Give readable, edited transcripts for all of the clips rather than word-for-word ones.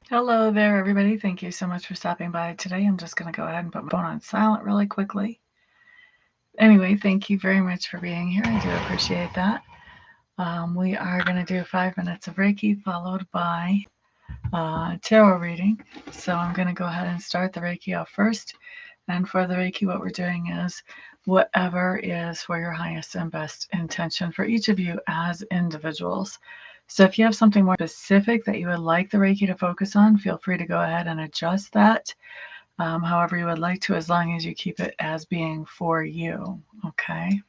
Hello there, everybody. Thank you so much for stopping by today. I'm just going to go ahead and put my phone on silent really quickly. Anyway, thank you very much for being here. I do appreciate that. We are going to do 5 minutes of Reiki followed by tarot reading. So I'm going to go ahead and start the Reiki off first. And for the Reiki, what we're doing is whatever is for your highest and best intention for each of you as individuals. So if you have something more specific that you would like the Reiki to focus on, feel free to go ahead and adjust that however you would like to, as long as you keep it as being for you, okay?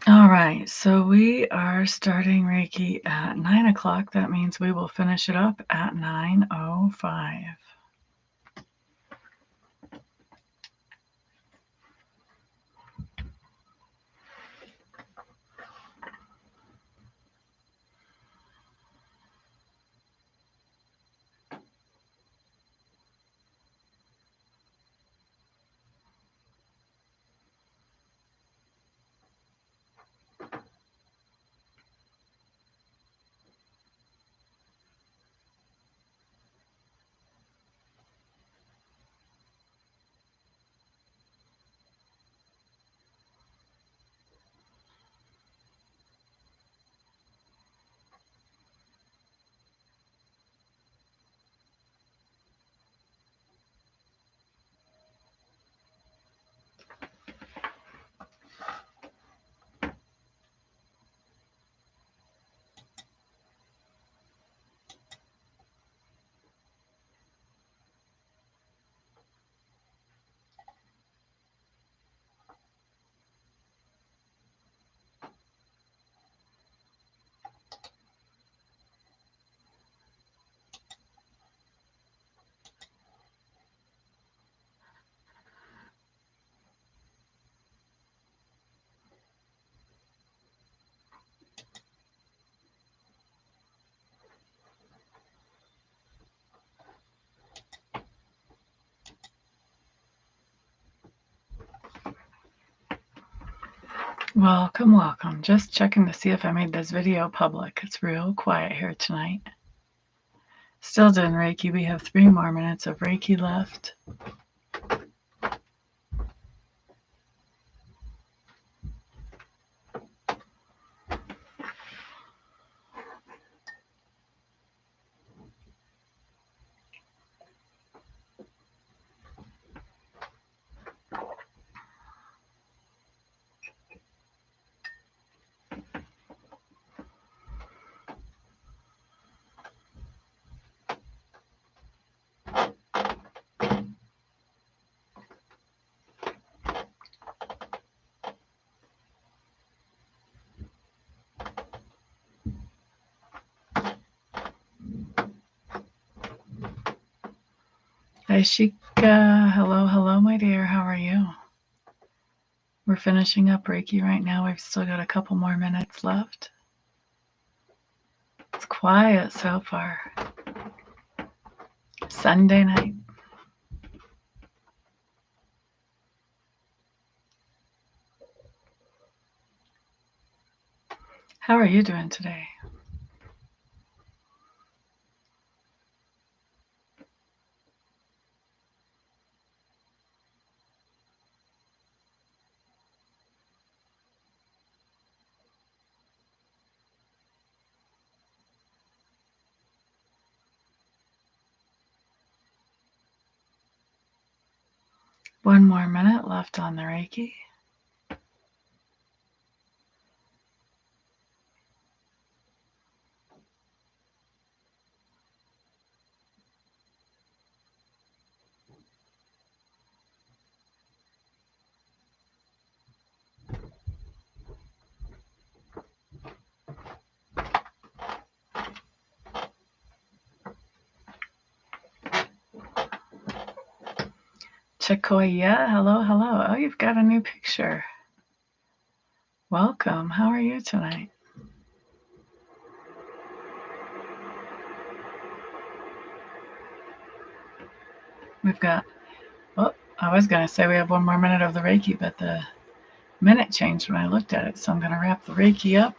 All right, so we are starting Reiki at 9 o'clock. That means we will finish it up at 9:05. Welcome, welcome. Just checking to see if I made this video public. It's real quiet here tonight. Still doing Reiki. We have 3 more minutes of Reiki left. Hi, Shika. Hello, hello, my dear. How are you? We're finishing up Reiki right now. We've still got a couple more minutes left. It's quiet so far. Sunday night. How are you doing today? One more minute left on the Reiki. Chakoya, hello, hello. Oh, you've got a new picture. Welcome. How are you tonight? We've got, oh, I was going to say we have 1 more minute of the Reiki, but the minute changed when I looked at it. So I'm going to wrap the Reiki up.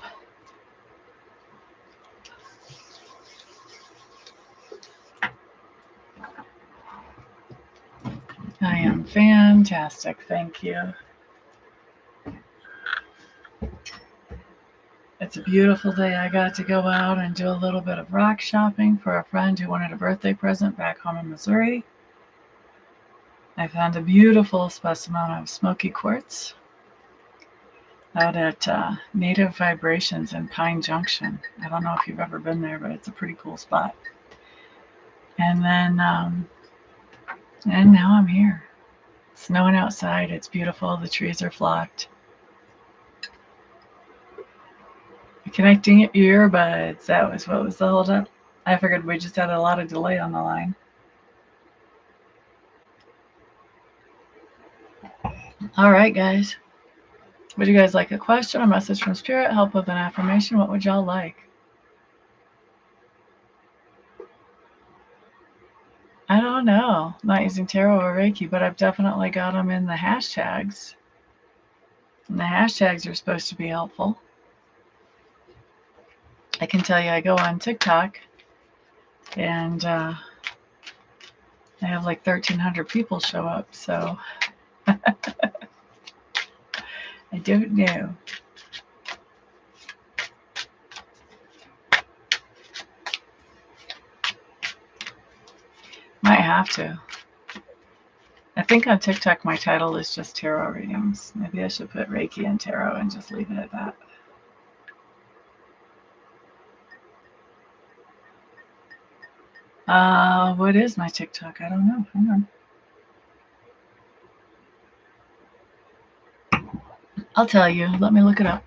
I am fantastic. Thank you. It's a beautiful day. I got to go out and do a little bit of rock shopping for a friend who wanted a birthday present back home in Missouri. I found a beautiful specimen of smoky quartz out at Native Vibrations in Pine Junction. I don't know if you've ever been there, but it's a pretty cool spot. And then, and now I'm here. It's snowing outside. It's beautiful. The trees are flocked. Connecting earbuds. That was what was the holdup. I figured we just had a lot of delay on the line. All right, guys. Would you guys like a question, a message from Spirit, help with an affirmation? What would y'all like? I don't know. I'm not using tarot or Reiki, but I've definitely got them in the hashtags. And the hashtags are supposed to be helpful. I can tell you I go on TikTok and I have like 1,300 people show up, so I don't know. Might have to. I think on TikTok my title is just tarot readings. Maybe I should put Reiki and tarot and just leave it at that. What is my TikTok? I don't know. Hang on. I'll tell you. Let me look it up.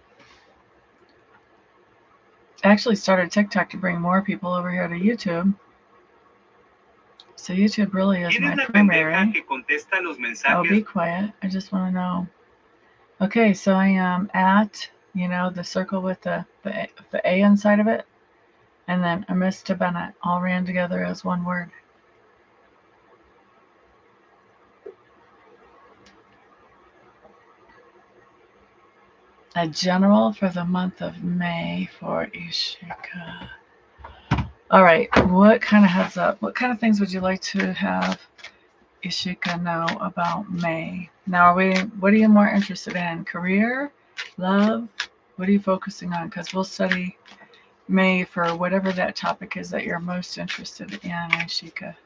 I actually started TikTok to bring more people over here to YouTube. So YouTube really is my primary. Oh, be quiet. I just want to know. Okay, so I am at, the circle with the A inside of it. And then Amista Bennett, all ran together as one word. A general for the month of May for Ishika. All right, what kind of heads up? What kind of things would you like to have Ishika know about May? Now, what are you more interested in? Career? Love? What are you focusing on? Because we'll study May for whatever that topic is that you're most interested in, Ishika.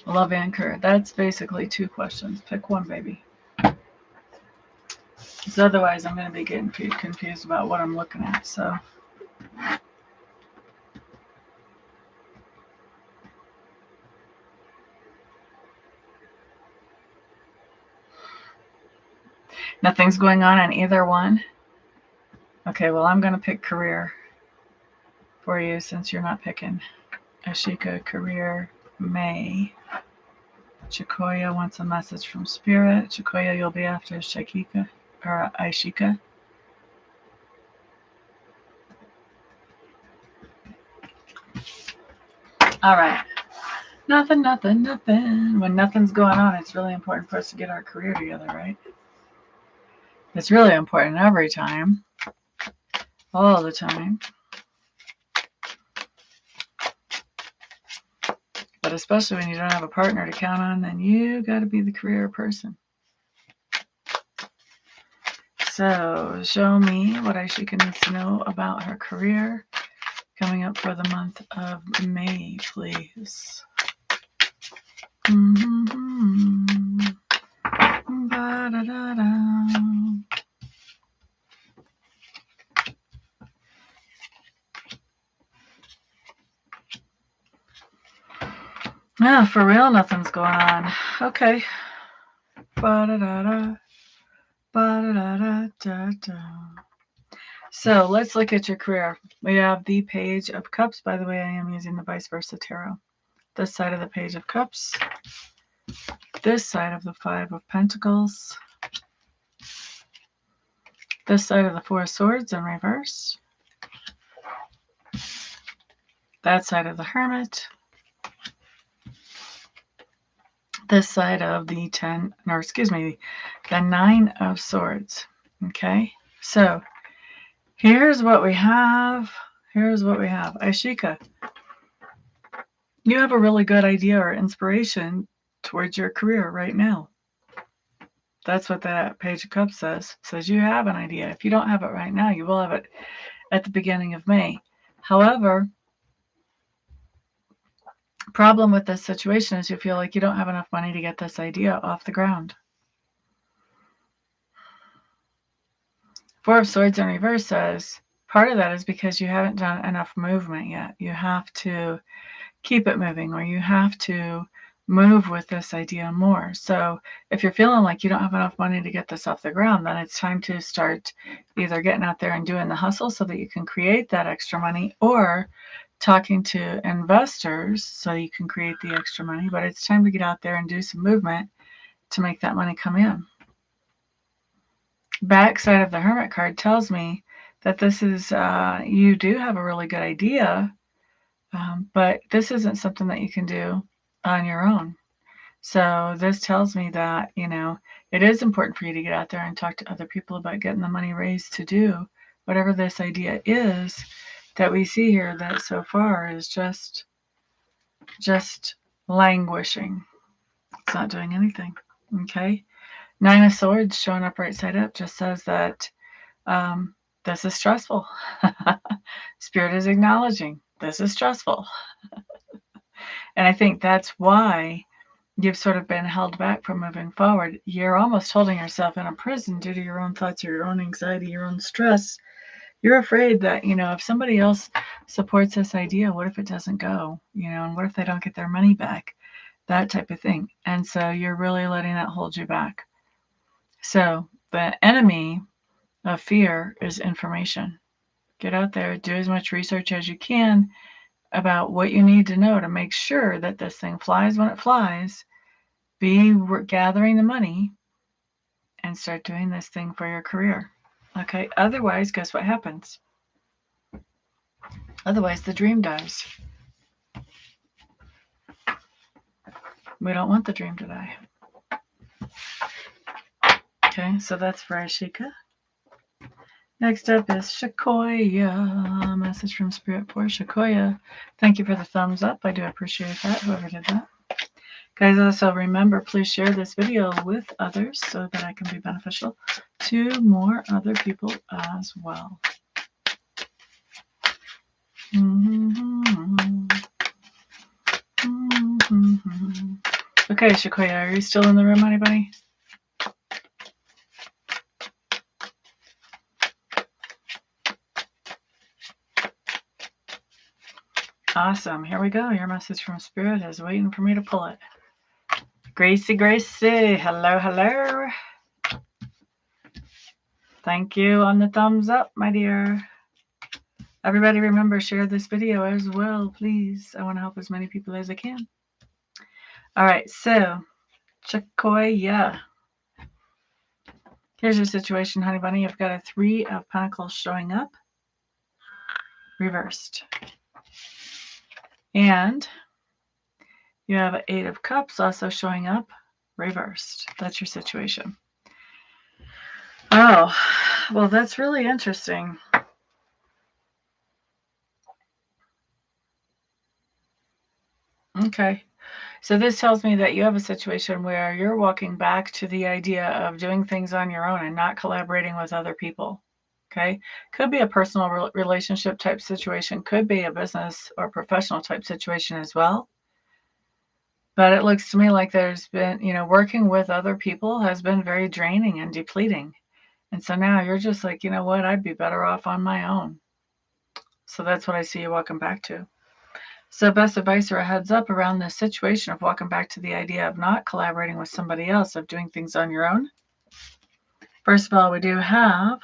Love and career. That's basically 2 questions. Pick one, baby. Because otherwise I'm going to be getting confused about what I'm looking at. So, nothing's going on either one. Okay, well, I'm going to pick career for you since you're not picking. Ashika, career, May. Chikoya wants a message from Spirit. Chikoya, you'll be after Shakika or Ishika. All right. Nothing. When nothing's going on, it's really important for us to get our career together, right? It's really important every time. All the time. But especially when you don't have a partner to count on, then you got to be the career person. So show me what Ishika needs to know about her career coming up for the month of May, please. Yeah, for real, nothing's going on. Okay. So let's look at your career. We have the Page of Cups. By the way, I am using the Vice Versa Tarot. This side of the Page of Cups. This side of the 5 of Pentacles. This side of the 4 of Swords in reverse. That side of the Hermit. this side of the 10, or excuse me, the 9 of Swords. Okay, so here's what we have. Here's what we have. Ashika, you have a really good idea or inspiration towards your career right now. That's what that Page of Cups says. It says you have an idea. If you don't have it right now, you will have it at the beginning of May. However, problem with this situation is you feel like you don't have enough money to get this idea off the ground. Four of Swords in reverse says part of that is because you haven't done enough movement yet. You have to keep it moving, or you have to move with this idea more. So if you're feeling like you don't have enough money to get this off the ground, then it's time to start either getting out there and doing the hustle so that you can create that extra money, or talking to investors so you can create the extra money. But it's time to get out there and do some movement to make that money come in. Backside of the Hermit card tells me that this is, you do have a really good idea, but this isn't something that you can do on your own. So this tells me that, it is important for you to get out there and talk to other people about getting the money raised to do whatever this idea is that we see here that so far is just languishing. It's not doing anything. Okay. 9 of Swords showing up right side up just says that this is stressful. Spirit is acknowledging this is stressful. And I think that's why you've sort of been held back from moving forward. You're almost holding yourself in a prison due to your own thoughts or your own anxiety, your own stress. You're afraid that, if somebody else supports this idea, what if it doesn't go? And what if they don't get their money back? That type of thing. And so you're really letting that hold you back. So the enemy of fear is information. Get out there, do as much research as you can about what you need to know to make sure that this thing flies when it flies. Be gathering the money and start doing this thing for your career. Okay, otherwise, guess what happens? Otherwise, the dream dies. We don't want the dream to die. Okay, so that's for Ashika. Next up is Shakoya. Message from Spirit for Shakoya. Thank you for the thumbs up. I do appreciate that, whoever did that. Guys, also remember, please share this video with others so that I can be beneficial to more other people as well. Okay, Shakoya, are you still in the room, anybody? Awesome. Here we go. Your message from Spirit is waiting for me to pull it. Gracie, hello, hello. Thank you on the thumbs up, my dear. Everybody remember, share this video as well, please. I want to help as many people as I can. All right, so Shakoya. Here's your situation, honey bunny. You've got a 3 of Pentacles showing up, reversed. And you have an 8 of Cups also showing up, reversed. That's your situation. Oh, well, that's really interesting. Okay. So this tells me that you have a situation where you're walking back to the idea of doing things on your own and not collaborating with other people. Okay. Could be a personal relationship type situation. Could be a business or professional type situation as well. But it looks to me like there's been, working with other people has been very draining and depleting. And so now you're just like, you know what? I'd be better off on my own. So that's what I see you walking back to. So best advice or a heads up around this situation of walking back to the idea of not collaborating with somebody else, of doing things on your own. First of all, we do have...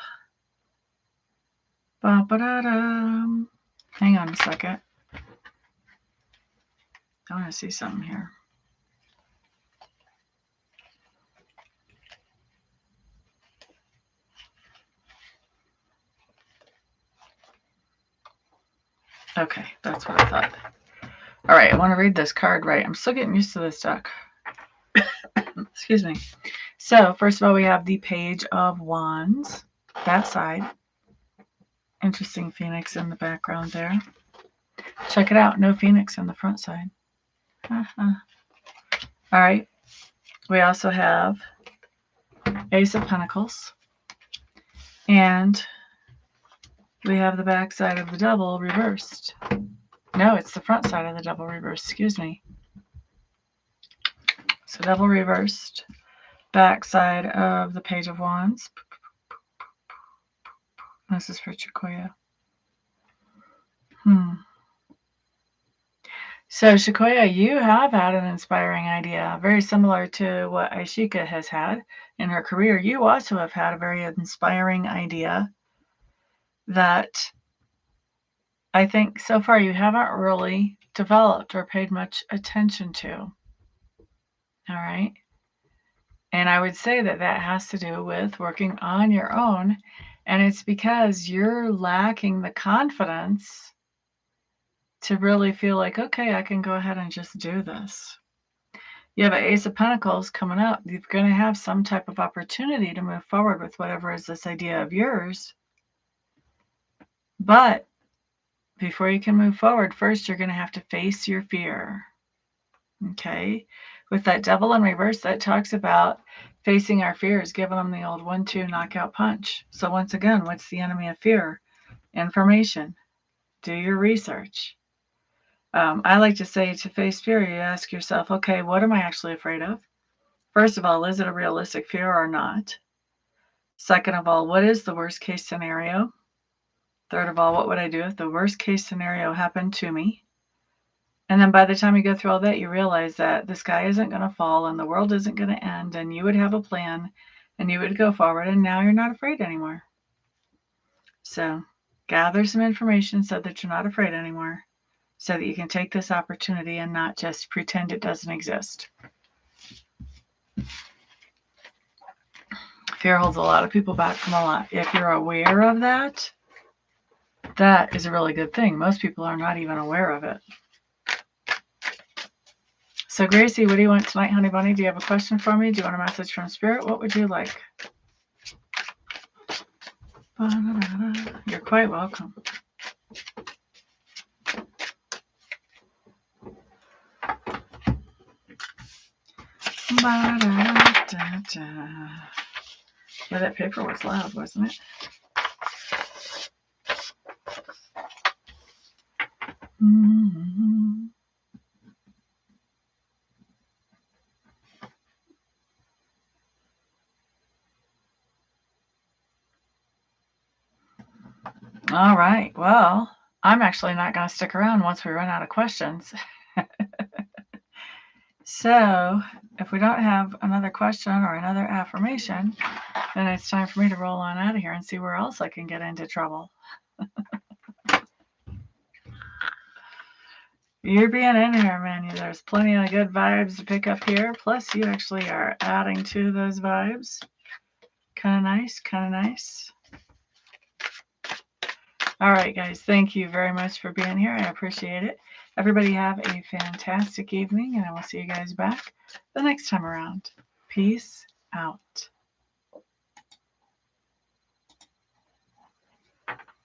Hang on a second. I want to see something here. Okay, that's what I thought. All right, I want to read this card right. I'm still getting used to this deck. Excuse me. So first of all, we have the Page of Wands, that side. Interesting phoenix in the background there. Check it out. No phoenix on the front side. All right. We also have Ace of Pentacles. And we have the back side of the Devil reversed. No, it's the front side of the Devil reversed. Excuse me. So Devil reversed. Back side of the Page of Wands. This is for Sequoia. So, Sequoia, you have had an inspiring idea, very similar to what Aishika has had in her career. You also have had a very inspiring idea that I think so far you haven't really developed or paid much attention to. All right. And I would say that that has to do with working on your own. And it's because you're lacking the confidence to really feel like, okay, I can go ahead and just do this. You have an Ace of Pentacles coming up. You're going to have some type of opportunity to move forward with whatever is this idea of yours. But before you can move forward, first you're going to have to face your fear. Okay? With that Devil in reverse, that talks about facing our fears, giving them the old 1-2 knockout punch. So once again, what's the enemy of fear? Information. Do your research. I like to say to face fear, you ask yourself, okay, what am I actually afraid of? First of all, is it a realistic fear or not? Second of all, what is the worst case scenario? Third of all, what would I do if the worst case scenario happened to me? And then by the time you go through all that, you realize that the sky isn't going to fall and the world isn't going to end, and you would have a plan and you would go forward, and now you're not afraid anymore. So gather some information so that you're not afraid anymore, so that you can take this opportunity and not just pretend it doesn't exist. Fear holds a lot of people back from a lot. If you're aware of that, that is a really good thing. Most people are not even aware of it. So Gracie, what do you want tonight, honey bunny? Do you have a question for me? Do you want a message from Spirit? What would you like? You're quite welcome. Yeah, that paper was loud, wasn't it? All right. Well, I'm actually not going to stick around once we run out of questions. So if we don't have another question or another affirmation, then it's time for me to roll on out of here and see where else I can get into trouble. You're being in here, man. There's plenty of good vibes to pick up here. Plus, you actually are adding to those vibes. Kind of nice, kind of nice. All right, guys. Thank you very much for being here. I appreciate it. Everybody have a fantastic evening, and I will see you guys back the next time around. Peace out.